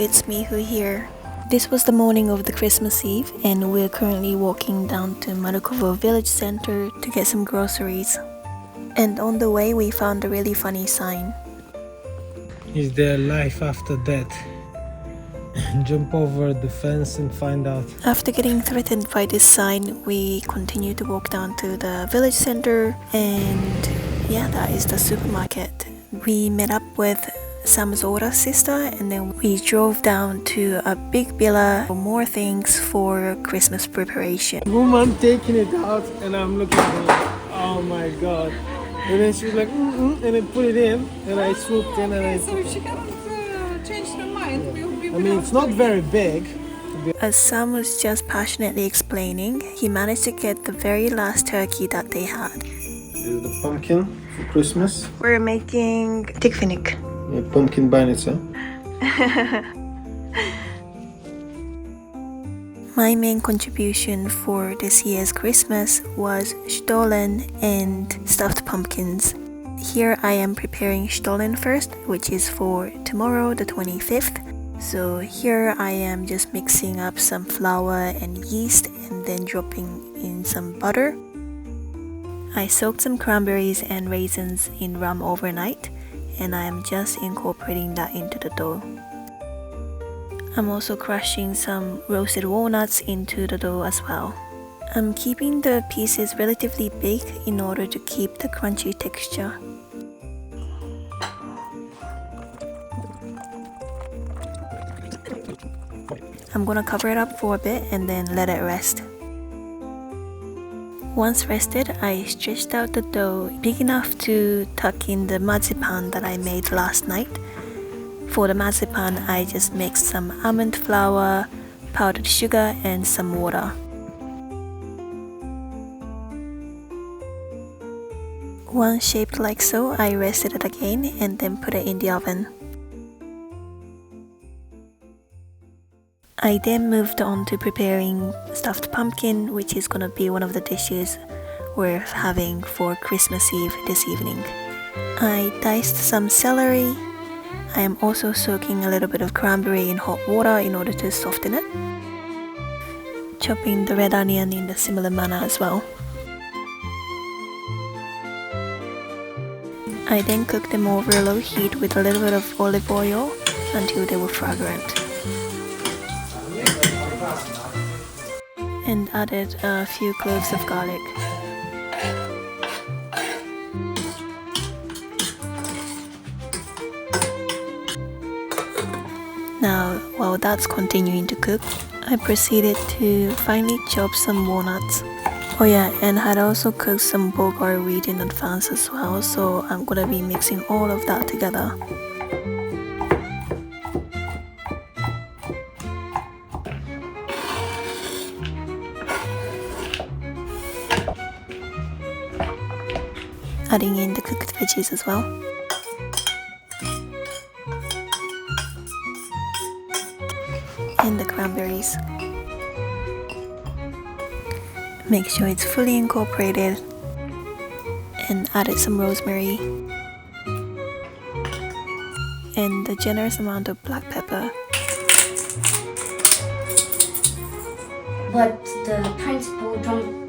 it's Mihu here. This was the morning of the Christmas Eve and we're currently walking down to Markovo Village Centre to get some groceries. And on the way we found a really funny sign. Is there life after death? Jump over the fence and find out. After getting threatened by this sign, we continue to walk down to the village centre, and yeah, that is the supermarket. We met up with Sam's older sister and then we drove down to a big villa for more things for Christmas preparation. Woman taking it out and I'm looking at it. Oh my god. And then she was like, and then put it in and I swooped in and I... So if she hadn't changed her mind, we would be... I mean, it's not very big. As Sam was just passionately explaining, he managed to get the very last turkey that they had. This is the pumpkin for Christmas. We're making tikfinik. Pumpkin banitsa. My main contribution for this year's Christmas was Stollen and stuffed pumpkins. Here I am preparing Stollen first, which is for tomorrow the 25th. So here I am just mixing up some flour and yeast and then dropping in some butter. I soaked some cranberries and raisins in rum overnight, and I am just incorporating that into the dough. I'm also crushing some roasted walnuts into the dough as well. I'm keeping the pieces relatively big in order to keep the crunchy texture. I'm gonna cover it up for a bit and then let it rest. Once rested, I stretched out the dough big enough to tuck in the marzipan that I made last night. For the marzipan, I just mixed some almond flour, powdered sugar, and some water. Once shaped like so, I rested it again and then put it in the oven. I then moved on to preparing stuffed pumpkin, which is gonna be one of the dishes we're having for Christmas Eve this evening. I diced some celery. I am also soaking a little bit of cranberry in hot water in order to soften it. Chopping the red onion in a similar manner as well. I then cooked them over low heat with a little bit of olive oil until they were fragrant. And added a few cloves of garlic. Now, while that's continuing to cook, I proceeded to finely chop some walnuts. Oh yeah, and had also cooked some Bulgarian wheat in advance as well, so I'm gonna be mixing all of that together. Adding in the cooked veggies as well. And the cranberries. Make sure it's fully incorporated and added some rosemary and a generous amount of black pepper. But the principal don't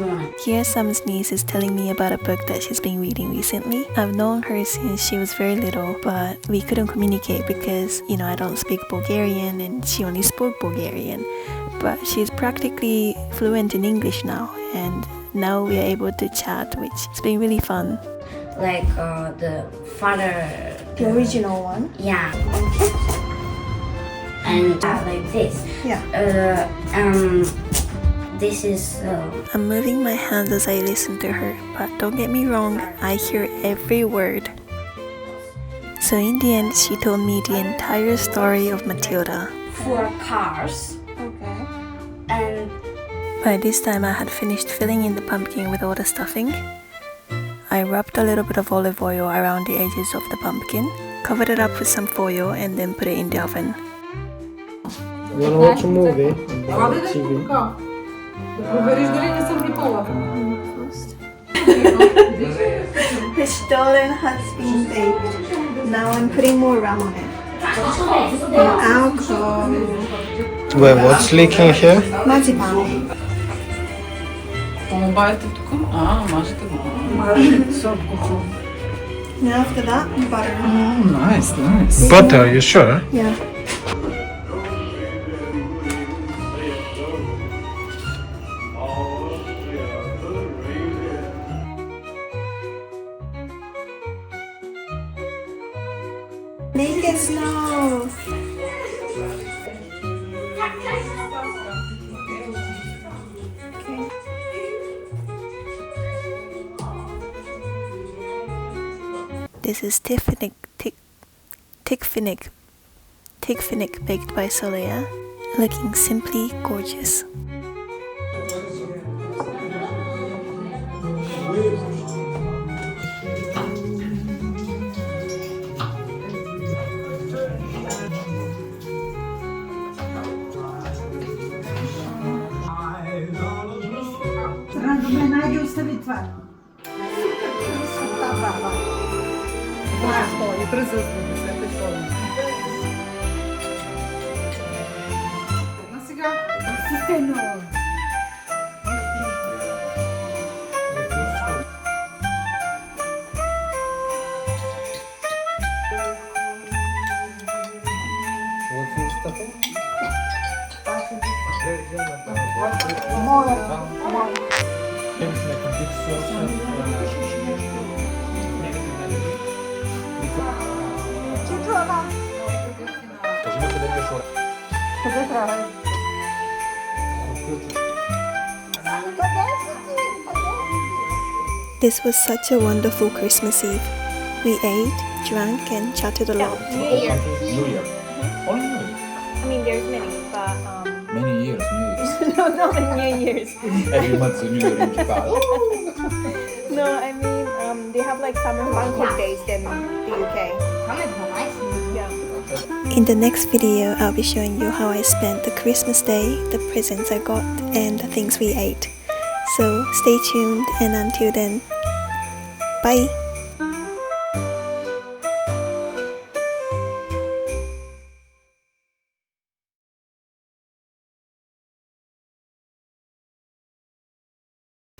want it. Here Sam's niece is telling me about a book that she's been reading recently. I've known her since she was very little, but we couldn't communicate because, I don't speak Bulgarian and she only spoke Bulgarian. But she's practically fluent in English now, and now we are able to chat, which has been really fun. Like the father... The original one? Yeah. And like this. Yeah. This is... I'm moving my hands as I listen to her, but don't get me wrong, I hear every word. So in the end, she told me the entire story of Matilda. 4 cars. Okay. And... By this time, I had finished filling in the pumpkin with all the stuffing. I rubbed a little bit of olive oil around the edges of the pumpkin, covered it up with some foil, and then put it in the oven. You wanna watch a movie about TV? Говориш дали не съм готова. The Stollen has been baked. Now I'm putting more rum on it. Alcohol. Wait, what's leaking here? Marzipan. Обавяте тук? Мажете го. And after that, butter. Oh, nice, nice. Butter, you sure? Yeah. Make it slow. This is Tigfinic baked by Soleil, looking simply gorgeous. This was such a wonderful Christmas Eve. We ate, drank, and chatted a lot. New Year. New Year. Only New Year. I mean, there's many, but Many years, New Years. no, not the New Year's. Every month's a New Year in Japan. No, I mean, they have like summer Bangkok days in the UK. Yeah. In the next video, I'll be showing you how I spent the Christmas day, the presents I got, and the things we ate. So stay tuned, and until then, bye!